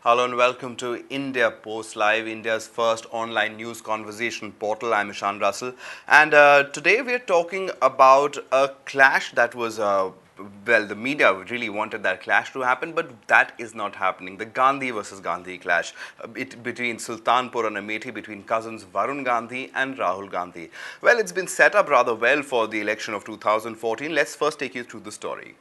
Hello and welcome to India Post Live, India's first online news conversation portal. I'm Ishan Russell, and today we're talking about a clash that was, well, the media really wanted that clash to happen, but that is not happening. The Gandhi versus Gandhi clash between Sultanpur and Amethi, between cousins Varun Gandhi and Rahul Gandhi. Well, it's been set up rather well for the election of 2014. Let's first take you through the story.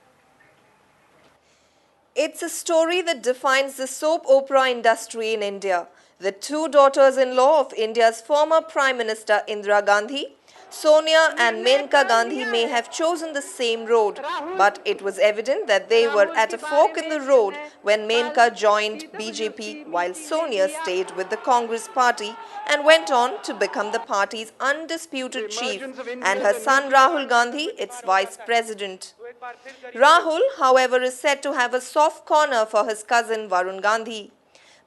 It's a story that defines the soap opera industry in India. The two daughters in law of India's former Prime Minister Indira Gandhi, Sonia and Menka Gandhi, may have chosen the same road, but it was evident that they were at a fork in the road when Menka joined BJP while Sonia stayed with the Congress party and went on to become the party's undisputed chief, and her son Rahul Gandhi its vice president. Rahul, however, is said to have a soft corner for his cousin Varun Gandhi.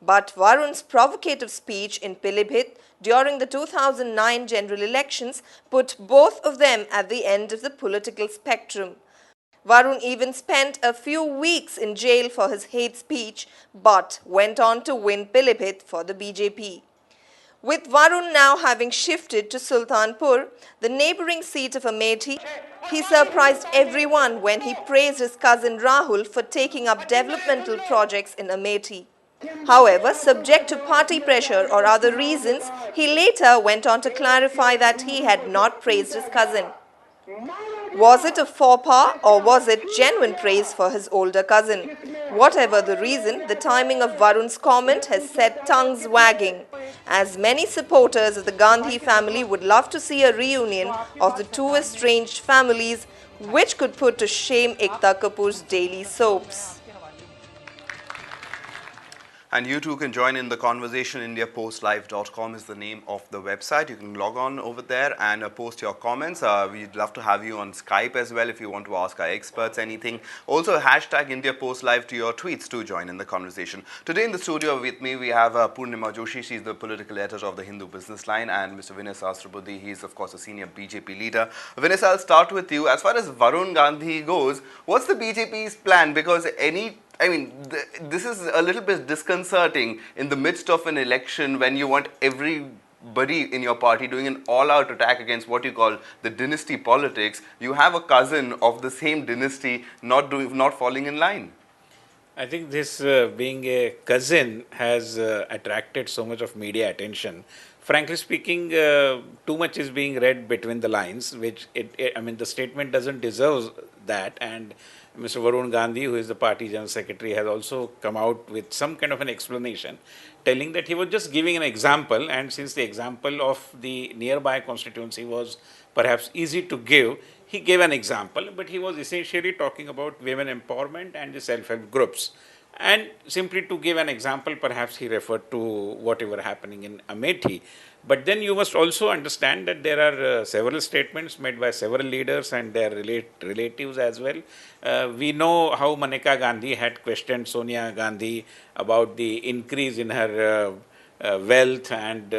But Varun's provocative speech in Pilibhit during the 2009 general elections put both of them at the end of the political spectrum. Varun even spent a few weeks in jail for his hate speech but went on to win Pilibhit for the BJP. With Varun now having shifted to Sultanpur, the neighbouring seat of Amethi, he surprised everyone when he praised his cousin Rahul for taking up developmental projects in Amethi. However, subject to party pressure or other reasons, he later went on to clarify that he had not praised his cousin. Was it a faux pas or was it genuine praise for his older cousin? Whatever the reason, the timing of Varun's comment has set tongues wagging, as many supporters of the Gandhi family would love to see a reunion of the two estranged families, which could put to shame Ekta Kapoor's daily soaps. And you too can join in the conversation. IndiaPostLive.com is the name of the website. You can log on over there and post your comments. We'd love to have you on Skype as well if you want to ask our experts anything. Also, hashtag IndiaPostLive to your tweets to join in the conversation. Today in the studio with me, we have Purnima Joshi. She's the political editor of the Hindu Business Line, and Mr. Vinay Sahasrabudhe. He's, of course, a senior BJP leader. Vinay, I'll start with you. As far as Varun Gandhi goes, what's the BJP's plan? Because this is a little bit disconcerting in the midst of an election when you want everybody in your party doing an all-out attack against what you call the dynasty politics. You have a cousin of the same dynasty not falling in line. I think this being a cousin has attracted so much of media attention. Frankly speaking, too much is being read between the lines, which the statement doesn't deserve that. And Mr. Varun Gandhi, who is the party general secretary, has also come out with some kind of an explanation, telling that he was just giving an example, and since the example of the nearby constituency was perhaps easy to give, he gave an example, but he was essentially talking about women empowerment and the self-help groups. And simply to give an example, perhaps he referred to whatever happening in Amethi. But then you must also understand that there are several statements made by several leaders and their relatives as well. We know how Maneka Gandhi had questioned Sonia Gandhi about the increase in her wealth and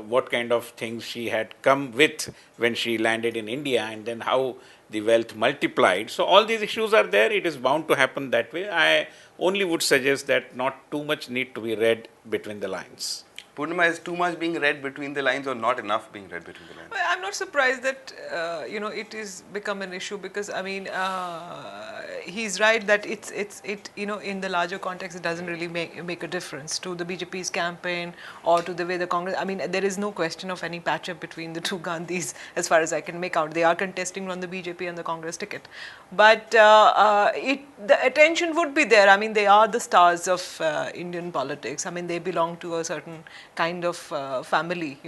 what kind of things she had come with when she landed in India, and then how the wealth multiplied. So all these issues are there. It is bound to happen that way. I only would suggest that not too much need to be read between the lines. Purnima, is too much being read between the lines or not enough being read between the lines? Well, I'm not surprised that it is become an issue because he's right that it's in the larger context it doesn't really make a difference to the BJP's campaign or to the way the Congress. I mean, there is no question of any patch up between the two Gandhis as far as I can make out. They are contesting on the BJP and the Congress ticket, but the attention would be there. I mean, they are the stars of Indian politics. I mean, they belong to a certain kind of family,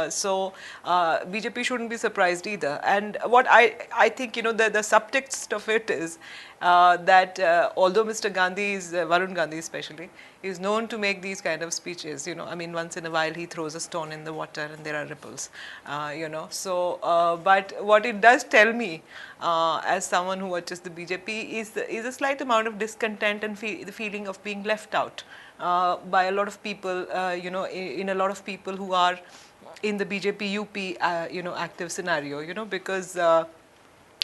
so BJP shouldn't be surprised either. And what I think, the subtext of it is that although Mr. Gandhi is, Varun Gandhi especially, is known to make these kind of speeches, once in a while he throws a stone in the water and there are ripples, but what it does tell me as someone who watches the BJP is a slight amount of discontent and the feeling of being left out by a lot of people, in a lot of people who are in the BJP UP, active scenario, because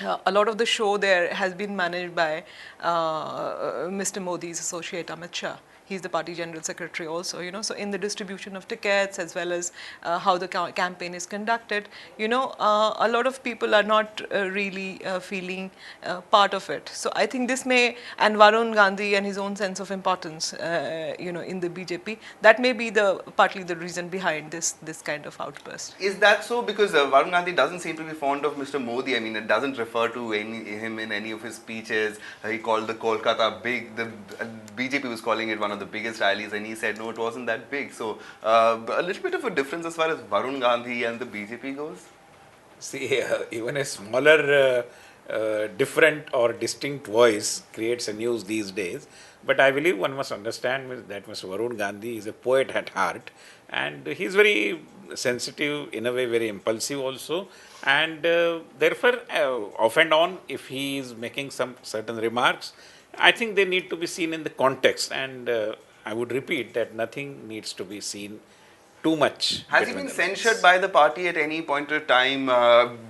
a lot of the show there has been managed by Mr. Modi's associate Amit Shah. He's the party general secretary also, So in the distribution of tickets as well as how the campaign is conducted, a lot of people are not really feeling part of it. So I think this may, and Varun Gandhi and his own sense of importance, in the BJP, that may be partly the reason behind this kind of outburst. Is that so? Because Varun Gandhi doesn't seem to be fond of Mr. Modi. I mean, it doesn't refer to him in any of his speeches. He called the Kolkata big. The BJP was calling it one of the biggest rallies, and he said no, it wasn't that big. So a little bit of a difference as far as Varun Gandhi and the BJP goes. See, even a smaller, different or distinct voice creates a news these days. But I believe one must understand that Mr. Varun Gandhi is a poet at heart, and he's very sensitive, in a way, very impulsive also. And therefore, off and on, if he is making some certain remarks, I think they need to be seen in the context. And I would repeat that nothing needs to be seen too much. Has he been censured by the party at any point of time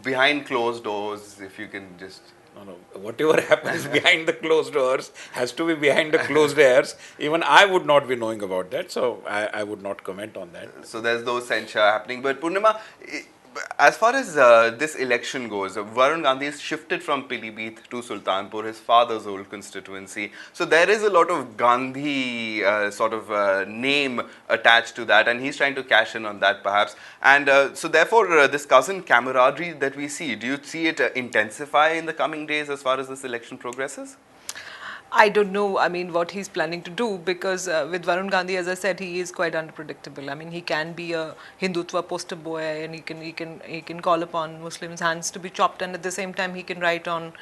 behind closed doors? If you can just. No, whatever happens behind the closed doors has to be behind the closed doors. Even I would not be knowing about that, so I would not comment on that. So there's no censure happening. But Purnima, as far as this election goes, Varun Gandhi has shifted from Pilibhit to Sultanpur, his father's old constituency. So there is a lot of Gandhi name attached to that, and he's trying to cash in on that perhaps. And so therefore, this cousin camaraderie that we see, do you see it intensify in the coming days as far as this election progresses? I don't know, what he's planning to do, because with Varun Gandhi, as I said, he is quite unpredictable. He can be a Hindutva poster boy, and he can call upon Muslims' hands to be chopped, and at the same time he can write on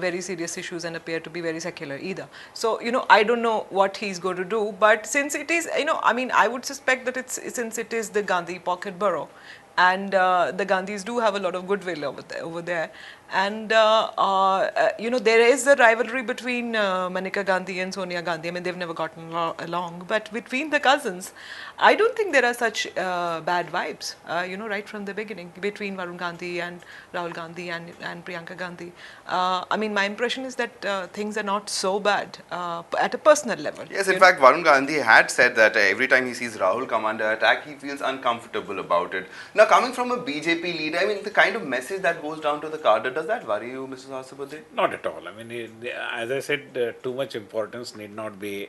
very serious issues and appear to be very secular either. So, I don't know what he's going to do, but since it is, I would suspect that since it is the Gandhi pocket borough, and the Gandhis do have a lot of goodwill over there. And, there is a rivalry between Maneka Gandhi and Sonia Gandhi. They've never gotten along. But between the cousins, I don't think there are such bad vibes, right from the beginning, between Varun Gandhi and Rahul Gandhi and Priyanka Gandhi. My impression is that things are not so bad at a personal level. Yes, in fact, Varun Gandhi had said that every time he sees Rahul come under attack, he feels uncomfortable about it. Now, coming from a BJP leader, the kind of message that goes down to the cadre, does that worry you, Mr. Sahasrabudhe? Not at all. As I said, too much importance need not be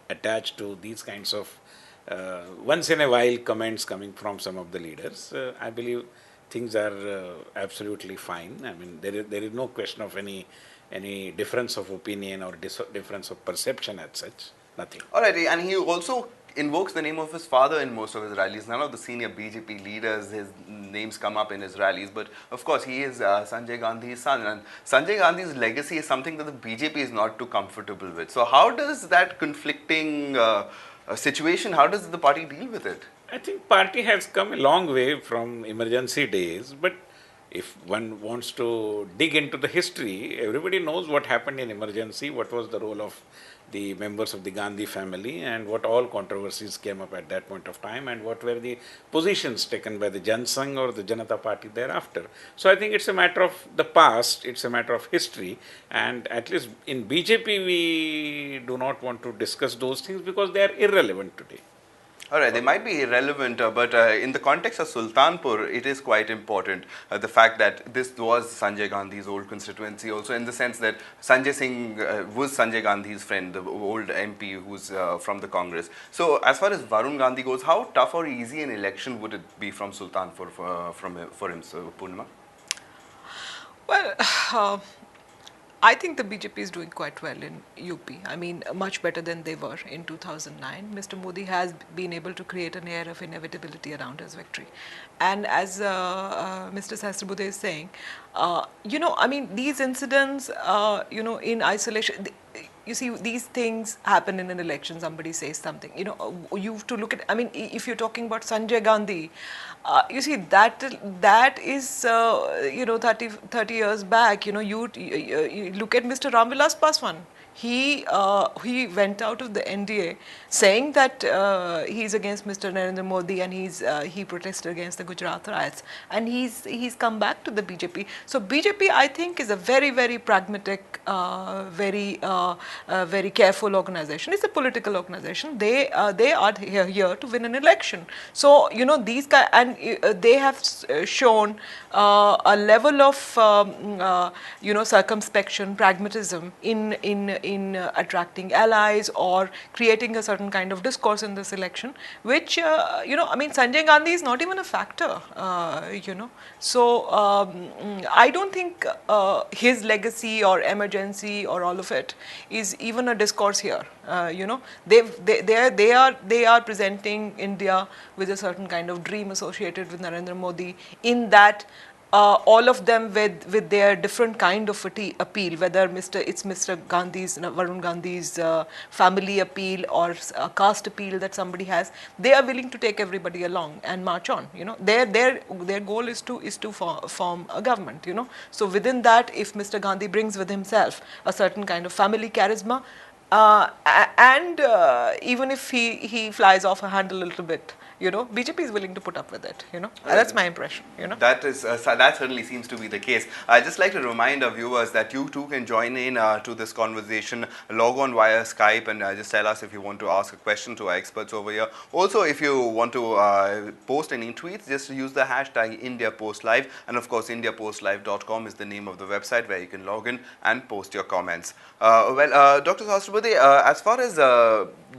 attached to these kinds of once in a while comments coming from some of the leaders. I believe things are absolutely fine. There is no question of any difference of opinion or difference of perception as such. Nothing. Alright, and he also invokes the name of his father in most of his rallies. None of the senior BJP leaders, his names come up in his rallies. But of course, he is Sanjay Gandhi's son. And Sanjay Gandhi's legacy is something that the BJP is not too comfortable with. So how does that conflicting situation, how does the party deal with it? I think party has come a long way from emergency days. But if one wants to dig into the history, everybody knows what happened in emergency, what was the role of the members of the Gandhi family, and what all controversies came up at that point of time, and what were the positions taken by the Jan Sangh or the Janata Party thereafter. So I think it's a matter of the past, it's a matter of history, and at least in BJP we do not want to discuss those things because they are irrelevant today. Alright, they might be irrelevant, but in the context of Sultanpur, it is quite important. The fact that this was Sanjay Gandhi's old constituency also, in the sense that Sanjay Singh was Sanjay Gandhi's friend, the old MP who's from the Congress. So as far as Varun Gandhi goes, how tough or easy an election would it be from Sultanpur for him, so Purnima? Well, I think the BJP is doing quite well in UP. Much better than they were in 2009. Mr. Modi has been able to create an air of inevitability around his victory. And as Mr. Sahasrabudhe is saying, these incidents, in isolation, you see, these things happen in an election. Somebody says something. You have to look at. If you're talking about Sanjay Gandhi, you see that is 30 years back. You look at Mr. Ramvilas Paswan. he went out of the NDA saying that he's against Mr. Narendra Modi and he protested against the Gujarat riots, and he's come back to the BJP. So BJP, I think, is a very pragmatic, very careful organization. It's a political organization. They are here to win an election. So these guys, and they have shown a level of circumspection, pragmatism in attracting allies or creating a certain kind of discourse in this election, which Sanjay Gandhi is not even a factor. So I don't think his legacy or emergency or all of it is even a discourse here. They are presenting India with a certain kind of dream associated with Narendra Modi, in that all of them with their different kind of appeal, whether it's Mr. Gandhi's, Varun Gandhi's family appeal or a caste appeal that somebody has, they are willing to take everybody along and march on. Their goal is to form a government. So within that, if Mr. Gandhi brings with himself a certain kind of family charisma, and even if he flies off a handle a little bit, BJP is willing to put up with it. That's my impression. That certainly seems to be the case. I'd just like to remind our viewers that you too can join in to this conversation. Log on via Skype and just tell us if you want to ask a question to our experts over here. Also, if you want to post any tweets, just use the hashtag IndiaPostLive, and of course IndiaPostLive.com is the name of the website where you can log in and post your comments. Dr. Sahasrapati, as far as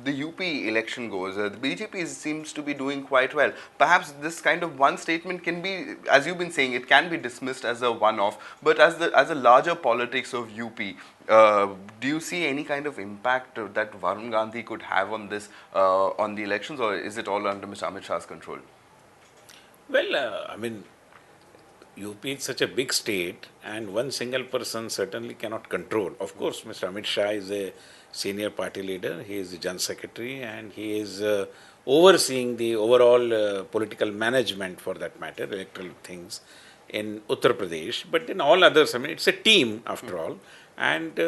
the UP election goes, the BJP seems to be doing quite well. Perhaps this kind of one statement can be, as you've been saying, it can be dismissed as a one-off, but as a larger politics of UP, do you see any kind of impact that Varun Gandhi could have on this, on the elections, or is it all under Mr. Amit Shah's control? Well, UP is such a big state, and one single person certainly cannot control. Of course, Mr. Amit Shah is a senior party leader, he is the General Secretary, and he is overseeing the overall political management, for that matter, electoral things in Uttar Pradesh. But in all others, it's a team after all, and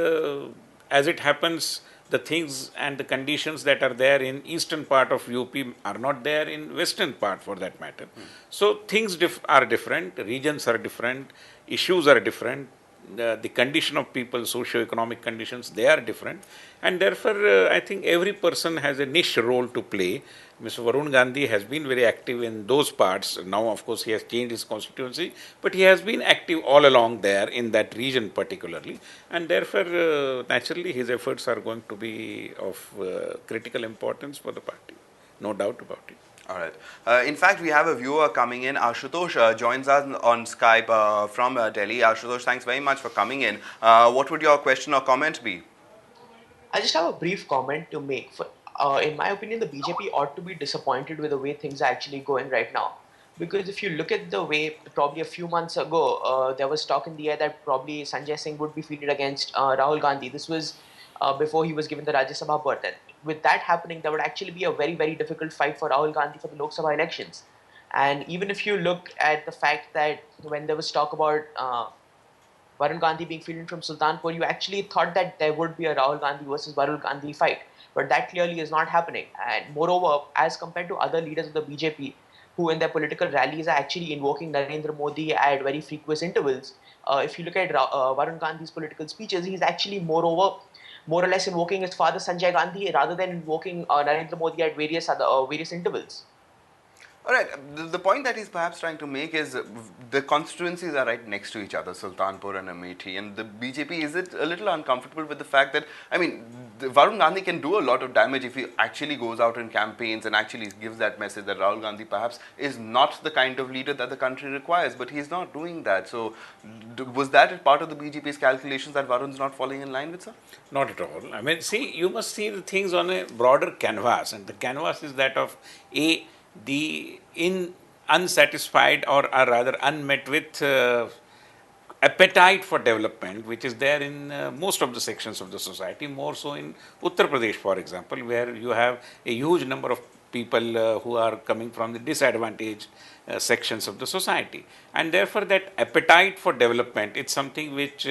as it happens, the things and the conditions that are there in eastern part of UP are not there in western part, for that matter. So things are different, regions are different, issues are different, the condition of people, socio-economic conditions, they are different, and therefore I think every person has a niche role to play. Mr. Varun Gandhi has been very active in those parts. Now, of course, he has changed his constituency, but he has been active all along there in that region particularly, and therefore naturally his efforts are going to be of critical importance for the party, no doubt about it. All right. In fact, we have a viewer coming in. Ashutosh joins us on Skype from Delhi. Ashutosh, thanks very much for coming in. What would your question or comment be? I just have a brief comment to make. In my opinion, the BJP ought to be disappointed with the way things are actually going right now. Because if you look at the way, probably a few months ago, there was talk in the air that probably Sanjay Singh would be fielded against Rahul Gandhi. This was before he was given the Rajya Sabha berth. And with that happening, there would actually be a very difficult fight for Rahul Gandhi for the Lok Sabha elections. And even if you look at the fact that when there was talk about Varun Gandhi being fielded from Sultanpur, you actually thought that there would be a Rahul Gandhi versus Varun Gandhi fight. But that clearly is not happening. And moreover, as compared to other leaders of the BJP, who in their political rallies are actually invoking Narendra Modi at very frequent intervals, if you look at Varun Gandhi's political speeches, he's actually more or less invoking his father Sanjay Gandhi rather than invoking Narendra Modi at various intervals. All right. The point that he's perhaps trying to make is the constituencies are right next to each other, Sultanpur and Amethi, and the BJP, is it a little uncomfortable with the fact that, Varun Gandhi can do a lot of damage if he actually goes out in campaigns and actually gives that message that Rahul Gandhi perhaps is not the kind of leader that the country requires, but he's not doing that. So was that part of the BJP's calculations that Varun's not falling in line with, sir? Not at all. See, you must see the things on a broader canvas, and the canvas is that of the unsatisfied or rather unmet with appetite for development, which is there in most of the sections of the society, more so in Uttar Pradesh, for example, where you have a huge number of people who are coming from the disadvantaged sections of the society. And therefore that appetite for development, it's something which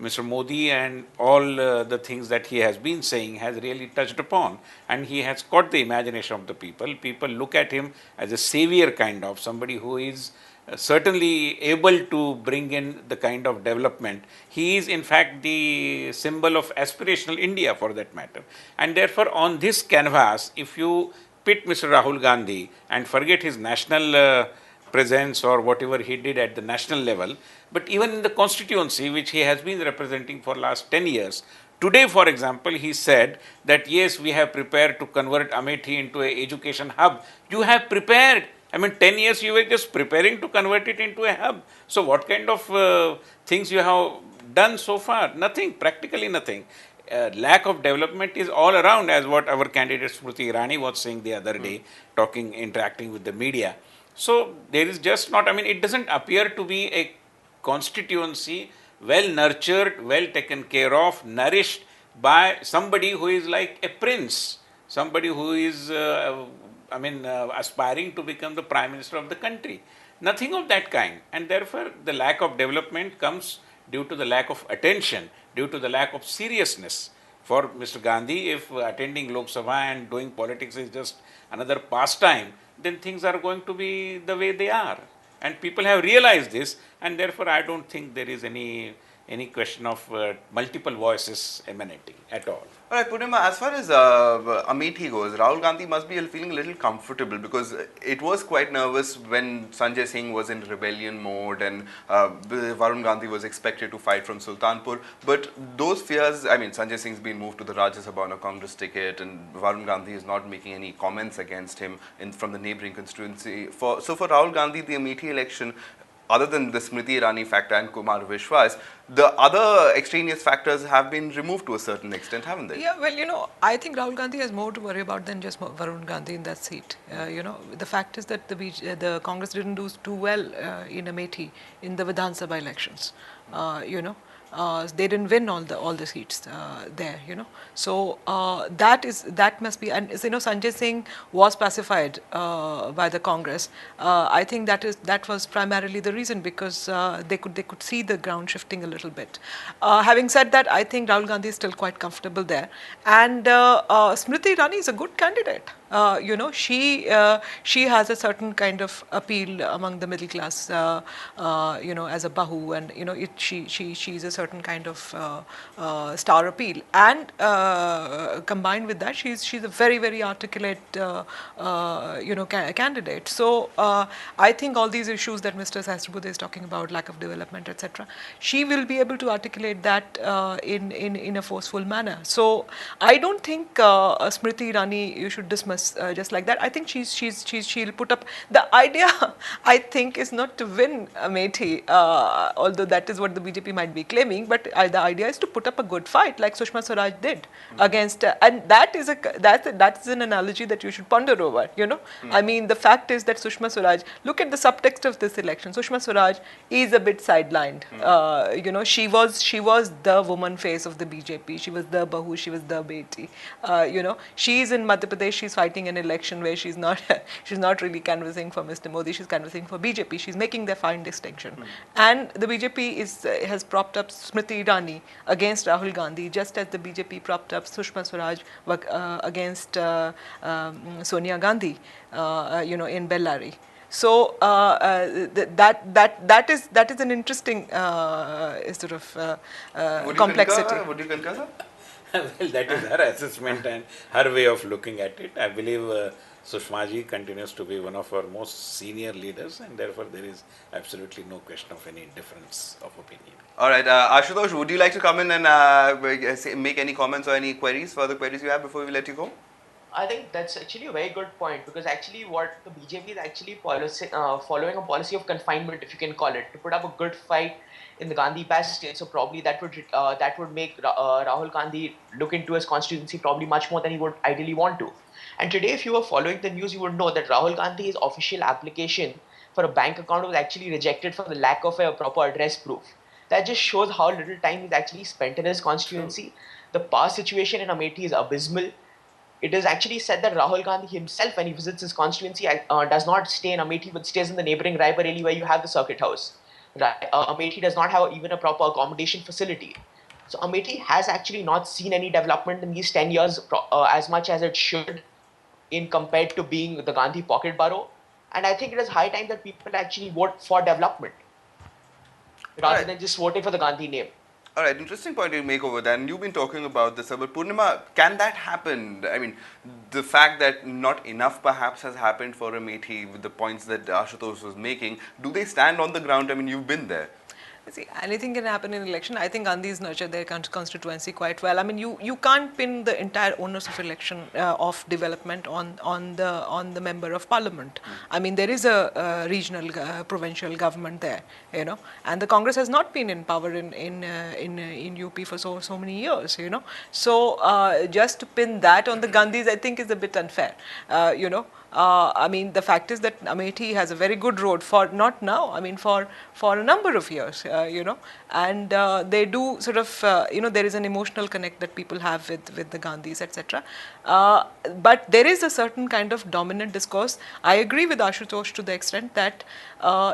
Mr. Modi and all the things that he has been saying has really touched upon, and he has caught the imagination of the people. People look at him as a savior kind of somebody who is certainly able to bring in the kind of development. He is in fact the symbol of aspirational India for that matter. And therefore, on this canvas, if you pit Mr. Rahul Gandhi and forget his national presence or whatever he did at the national level, but even in the constituency which he has been representing for last 10 years, today for example he said that yes, we have prepared to convert Amethi into an education hub. You have prepared, I mean 10 years you were just preparing to convert it into a hub. So what kind of things you have done so far? Nothing, practically nothing. Lack of development is all around, as what our candidate Smriti Irani was saying the other day, interacting with the media. So there is just not, I mean, it doesn't appear to be a constituency well nurtured, well taken care of, nourished by somebody who is like a prince, somebody who is, aspiring to become the Prime Minister of the country. Nothing of that kind. And therefore, the lack of development comes due to the lack of attention, due to the lack of seriousness. For Mr. Gandhi, if attending Lok Sabha and doing politics is just another pastime, then things are going to be the way they are. And people have realized this, and therefore I don't think there is any question of multiple voices emanating at all. All right, Purnima, as far as Amethi goes, Rahul Gandhi must be feeling a little comfortable because it was quite nervous when Sanjay Singh was in rebellion mode and Varun Gandhi was expected to fight from Sultanpur. But those fears, I mean, Sanjay Singh's been moved to the Rajya Sabha on a Congress ticket and Varun Gandhi is not making any comments against him from the neighboring constituency. So for Rahul Gandhi, the Amethi election, other than the Smriti Irani factor and Kumar Vishwas, the other extraneous factors have been removed to a certain extent, haven't they? Yeah, well, I think Rahul Gandhi has more to worry about than just Varun Gandhi in that seat. The fact is that the Congress didn't do too well in Amethi in the Vidhan Sabha elections. They didn't win all the seats there. So that must be, and Sanjay Singh was pacified by the Congress. I think that was primarily the reason, because they could see the ground shifting a little bit. Having said that, I think Rahul Gandhi is still quite comfortable there, and Smriti Irani is a good candidate. She has a certain kind of appeal among the middle class, as a bahu, and she's a certain kind of star appeal, and combined with that, she's a very, very articulate candidate. So I think all these issues that Mr. Sahasrabudhe is talking about, lack of development, etc., she will be able to articulate that in a forceful manner. So I don't think Smriti Irani you should dismiss just like that. I think she'll put up the idea. I think is not to win Amethi, although that is what the BJP might be claiming. But the idea is to put up a good fight, like Sushma Swaraj did against, and that is an analogy that you should ponder over. I mean, the fact is that Sushma Swaraj. Look at the subtext of this election. Sushma Swaraj is a bit sidelined. She was the woman face of the BJP. She was the bahu. She was the beti. She's in Madhya Pradesh. She's fighting an election where she's not really canvassing for Mr. Modi. She's canvassing for BJP. She's making their fine distinction. And the BJP has propped up Smriti Irani against Rahul Gandhi, just as the BJP propped up Sushma Swaraj against Sonia Gandhi, in Bellary. So that is an interesting sort of complexity. Would you concur, sir? Well, that is her assessment and her way of looking at it. I believe Sushma ji continues to be one of our most senior leaders, and therefore there is absolutely no question of any difference of opinion. All right, Ashutosh, would you like to come in and make any comments or any further queries you have before we let you go? I think that's actually a very good point, because actually what the BJP is actually following a policy of confinement, if you can call it, to put up a good fight in the Gandhi bastion. So probably that would make Rahul Gandhi look into his constituency probably much more than he would ideally want to. And today, if you were following the news, you would know that Rahul Gandhi's official application for a bank account was actually rejected for the lack of a proper address proof. That just shows how little time he's actually spent in his constituency. The past situation in Amethi is abysmal. It is actually said that Rahul Gandhi himself, when he visits his constituency, does not stay in Amethi but stays in the neighboring Raebareli, where you have the circuit house. right? Amethi does not have even a proper accommodation facility. So Amethi has actually not seen any development in these 10 years as much as it should in compared to being the Gandhi pocket borough. And I think it is high time that people actually vote for development All rather right. than just voting for the Gandhi name. All right, interesting point you make over there. And you've been talking about this, but Purnima, can that happen? I mean, the fact that not enough perhaps has happened for Amethi with the points that Ashutosh was making, do they stand on the ground? I mean, you've been there. See, anything can happen in election. I think Gandhis nurtured their constituency quite well. I mean, you can't pin the entire onus of election of development on the member of parliament. I mean, there is a regional provincial government there, and the Congress has not been in power in UP for so many years. So just to pin that on the Gandhis, I think is a bit unfair. I mean, the fact is that Amethi has a very good road for not now. I mean, for a number of years, and they do sort of, there is an emotional connect that people have with the Gandhis, etc. But there is a certain kind of dominant discourse. I agree with Ashutosh to the extent that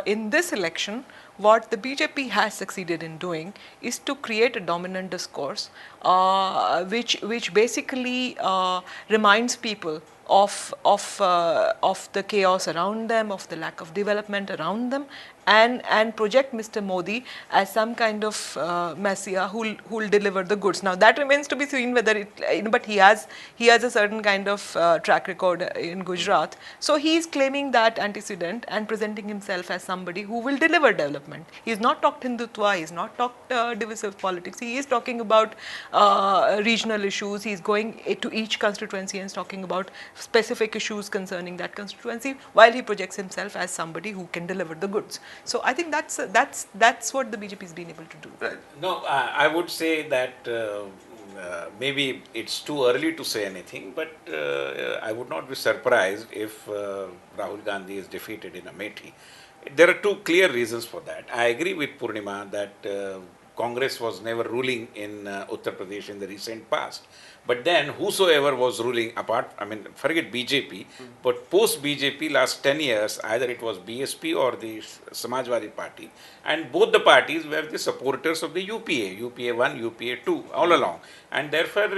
in this election, what the BJP has succeeded in doing is to create a dominant discourse, which basically reminds people of the chaos around them, of the lack of development around them, and project Mr. Modi as some kind of messiah who'll deliver the goods. Now that remains to be seen whether it, but he has a certain kind of track record in Gujarat. So he is claiming that antecedent and presenting himself as somebody who will deliver development. He has not talked Hindutva, he has not talked divisive politics. He is talking about regional issues. He is going to each constituency and talking about specific issues concerning that constituency, while he projects himself as somebody who can deliver the goods. So I think that's what the BJP has been able to do. Right. No, I would say that maybe it's too early to say anything, but I would not be surprised if Rahul Gandhi is defeated in Amethi. There are two clear reasons for that. I agree with Purnima that Congress was never ruling in Uttar Pradesh in the recent past. But then whosoever was ruling forget BJP, but post BJP last 10 years, either it was BSP or the Samajwadi Party, and both the parties were the supporters of the UPA, UPA 1, UPA 2, all along. And therefore,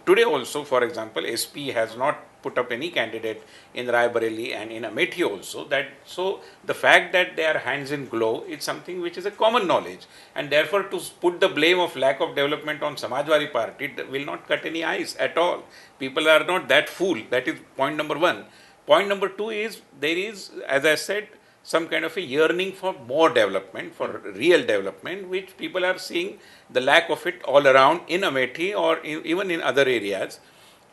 today also, for example, SP has not put up any candidate in Raebareli and in Amethi also. So the fact that they are hands in glove is something which is a common knowledge, and therefore to put the blame of lack of development on Samajwadi Party will not cut any ice at all. People are not that fool. That is point number one. Point number two is there is, as I said, some kind of a yearning for more development, for real development, which people are seeing the lack of it all around in Amethi or even in other areas.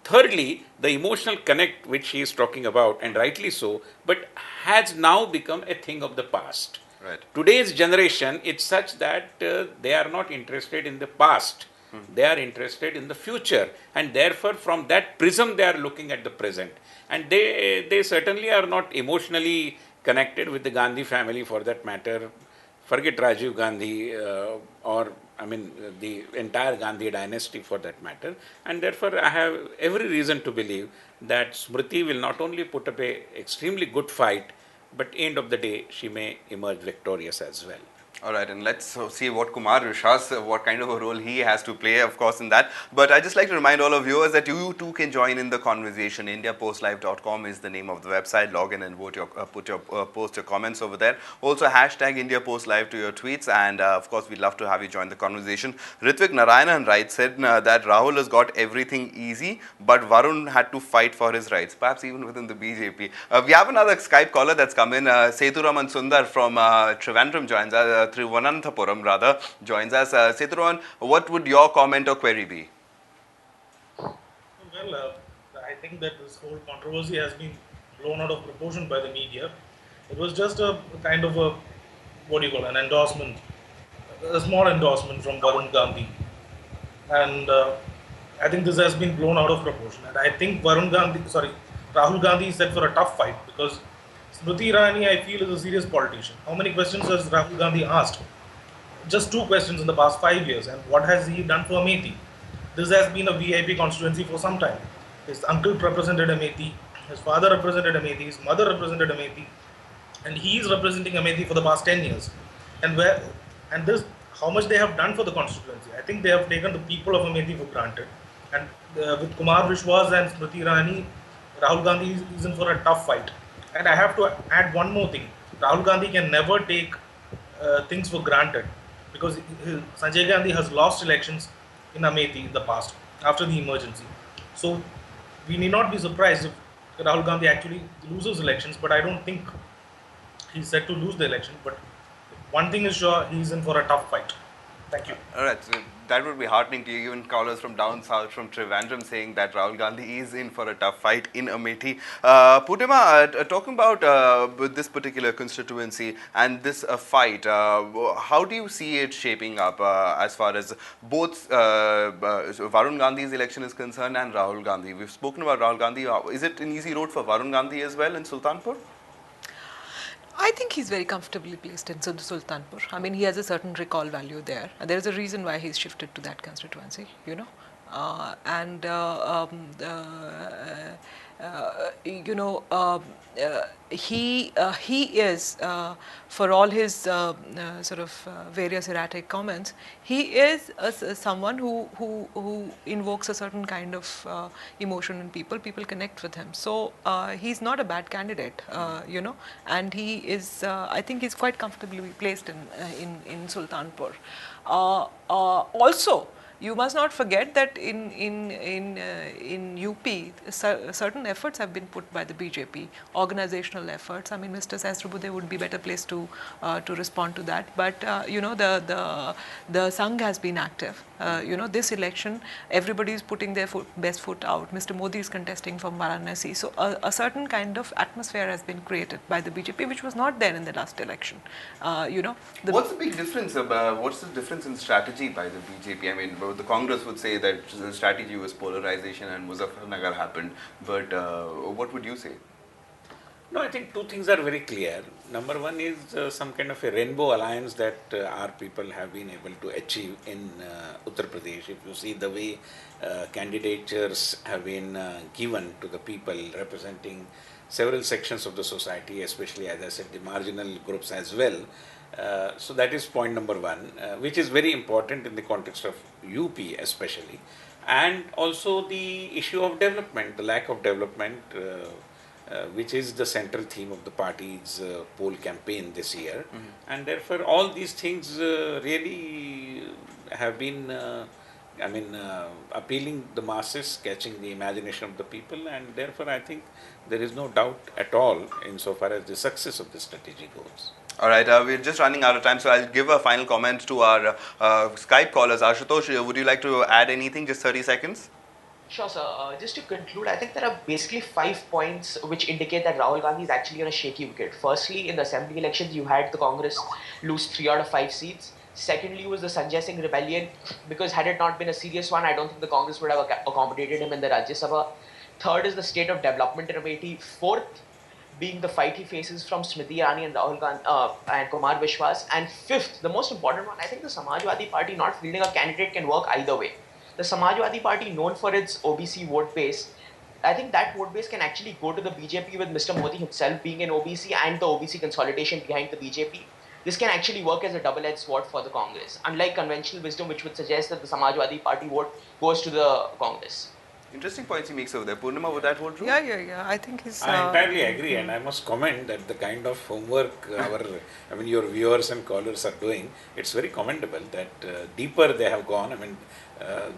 Thirdly, the emotional connect which she is talking about, and rightly so, but has now become a thing of the past. Right. Today's generation, it's such that they are not interested in the past. They are interested in the future, and therefore from that prism they are looking at the present. And they certainly are not emotionally connected with the Gandhi family, for that matter. Forget Rajiv Gandhi the entire Gandhi dynasty for that matter. And therefore, I have every reason to believe that Smriti will not only put up a extremely good fight, but end of the day, she may emerge victorious as well. All right, and let's see what Kumar Vishwas, what kind of a role he has to play, of course, in that. But I just like to remind all of viewers that you too can join in the conversation. IndiaPostLive.com is the name of the website. Log in and vote post your comments over there. Also, hashtag IndiaPostLive to your tweets, and of course, we'd love to have you join the conversation. Ritvik Narayanan said that Rahul has got everything easy, but Varun had to fight for his rights, perhaps even within the BJP. We have another Skype caller that's come in. Seturaman Sundar from Trivandrum joins us. Thiruvananthapuram rather joins us. Sethuran, what would your comment or query be? Well, I think that this whole controversy has been blown out of proportion by the media. It was just a kind of a, an endorsement, a small endorsement from Varun Gandhi. And I think this has been blown out of proportion. And I think Rahul Gandhi is set for a tough fight because Smriti Irani, I feel, is a serious politician. How many questions has Rahul Gandhi asked? Just 2 questions in the past 5 years. And what has he done for Amethi? This has been a VIP constituency for some time. His uncle represented Amethi, his father represented Amethi, his mother represented Amethi, and he is representing Amethi for the past 10 years. and where and this how much they have done for the constituency. I think they have taken the people of Amethi for granted. And with Kumar Vishwas and Smriti Irani, Rahul Gandhi is in for a tough fight. And I have to add one more thing: Rahul Gandhi can never take things for granted, because Sanjay Gandhi has lost elections in Amethi in the past after the emergency. So we need not be surprised if Rahul Gandhi actually loses elections, but I don't think he's set to lose the election. But one thing is sure, he's in for a tough fight. Thank you. All right, so that would be heartening to you. Even callers from down south, from Trivandrum, saying that Rahul Gandhi is in for a tough fight in Amethi. Purnima, talking about this particular constituency and this fight, how do you see it shaping up as far as both Varun Gandhi's election is concerned and Rahul Gandhi? We've spoken about Rahul Gandhi. Is it an easy road for Varun Gandhi as well in Sultanpur? I think he's very comfortably placed in Sultanpur. I mean, he has a certain recall value there. And there's a reason why he's shifted to that constituency, you know. He is, for all his various erratic comments, he is someone who invokes a certain kind of emotion in people. People connect with him. So he's not a bad candidate, you know, and he is. I think he's quite comfortably placed in Sultanpur. Also, you must not forget that in UP, certain efforts have been put by the BJP, organizational efforts. I mean, Mr. Sahasrabudhe would be better placed to respond to that. But you know, the Sangh has been active. You know, this election, everybody is putting their best foot out. Mr. Modi is contesting from Varanasi. So a certain kind of atmosphere has been created by the BJP, which was not there in the last election. You know, what's the big difference? What's the difference in strategy by the BJP? I mean, the Congress would say that the strategy was polarization and Muzaffarnagar happened. But what would you say? No, I think two things are very clear. Number one is some kind of a rainbow alliance that our people have been able to achieve in Uttar Pradesh. If you see the way candidatures have been given to the people representing several sections of the society, especially, as I said, the marginal groups as well. So that is point number one, which is very important in the context of UP especially. And also the issue of development, the lack of development, which is the central theme of the party's poll campaign this year. And therefore all these things really have been appealing the masses, catching the imagination of the people, and therefore I think there is no doubt at all insofar as the success of the strategy goes. All right, we're just running out of time, so I'll give a final comment to our Skype callers. Ashutosh, would you like to add anything? Just 30 seconds. Sure, sir. Just to conclude, I think there are basically 5 points which indicate that Rahul Gandhi is actually on a shaky wicket. Firstly, in the assembly elections, you had the Congress lose 3 out of 5 seats. Secondly was the Sanjay Singh rebellion, because had it not been a serious one, I don't think the Congress would have accommodated him in the Rajya Sabha. Third is the state of development in Amethi. Fourth being the fight he faces from Smriti Irani and Rahul Gandhi and Kumar Vishwas. And fifth, the most important one, I think the Samajwadi Party not fielding a candidate can work either way. The Samajwadi Party, known for its OBC vote base, I think that vote base can actually go to the BJP with Mr. Modi himself being an OBC and the OBC consolidation behind the BJP. This can actually work as a double-edged sword for the Congress, unlike conventional wisdom which would suggest that the Samajwadi Party vote goes to the Congress. Interesting points he makes over there. Purnima, would that hold true? Yeah. I think he's. I entirely agree, and I must comment that the kind of homework your viewers and callers are doing, it's very commendable that deeper they have gone. I mean,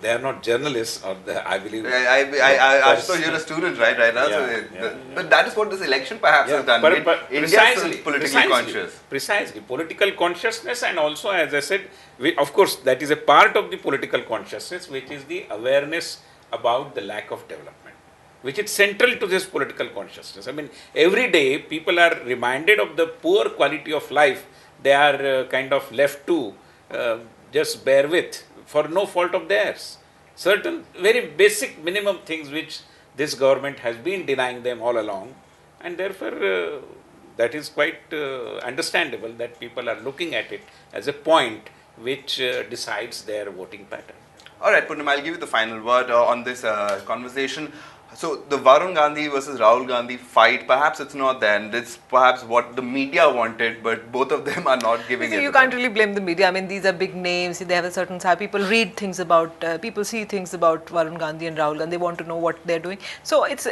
they are not journalists, or I believe. I thought you're a student, right now. But that is what this election perhaps has done. India is politically conscious. Precisely, political consciousness, and also, as I said, of course, that is a part of the political consciousness, which is the awareness about the lack of development, which is central to this political consciousness. I mean, every day people are reminded of the poor quality of life they are kind of left to just bear with for no fault of theirs. Certain very basic minimum things which this government has been denying them all along, and therefore that is quite understandable that people are looking at it as a point which decides their voting pattern. All right, Purnima, I'll give you the final word on this conversation. So the Varun Gandhi versus Rahul Gandhi fight, perhaps it's not there, and it's perhaps what the media wanted, but both of them are not You giving see, it you to can't them. really blame the media. I mean, these are big names. They have a certain size. People read things about, people see things about Varun Gandhi and Rahul Gandhi. They want to know what they're doing. So it's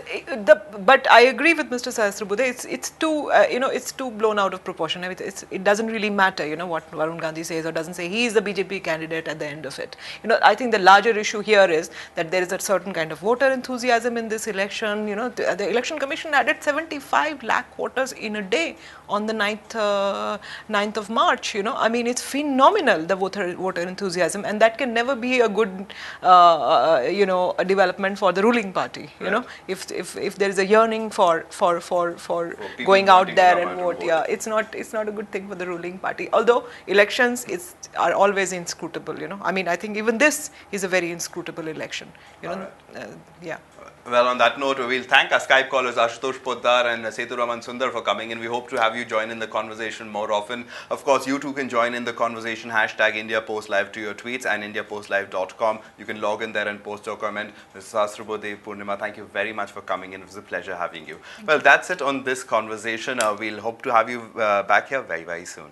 but I agree with Mr. Sahasrabudhe. It's too, it's too blown out of proportion. I mean, it doesn't really matter, what Varun Gandhi says or doesn't say. He is the BJP candidate at the end of it. I think the larger issue here is that there is a certain kind of voter enthusiasm in this election. The election commission added 75 lakh voters in a day on the 9th of March. I mean, it's phenomenal, the voter enthusiasm, and that can never be a good a development for the ruling party. Right. If there is a yearning for people going out wanting to there come and out and vote, vote. yeah, it's not a good thing for the ruling party. Although elections are always inscrutable. I mean, I think even this is a very inscrutable election. Yeah. Well, on that note, we'll thank our Skype callers Ashutosh Poddar and Seturaman Sundar for coming in. We hope to have you join in the conversation more often. Of course, you too can join in the conversation. Hashtag India Post Live to your tweets and indiapostlive.com. You can log in there and post your comment. Mr. Sahasrabudhe, Purnima, thank you very much for coming in. It was a pleasure having you. Well, that's it on this conversation. We'll hope to have you back here very, very soon.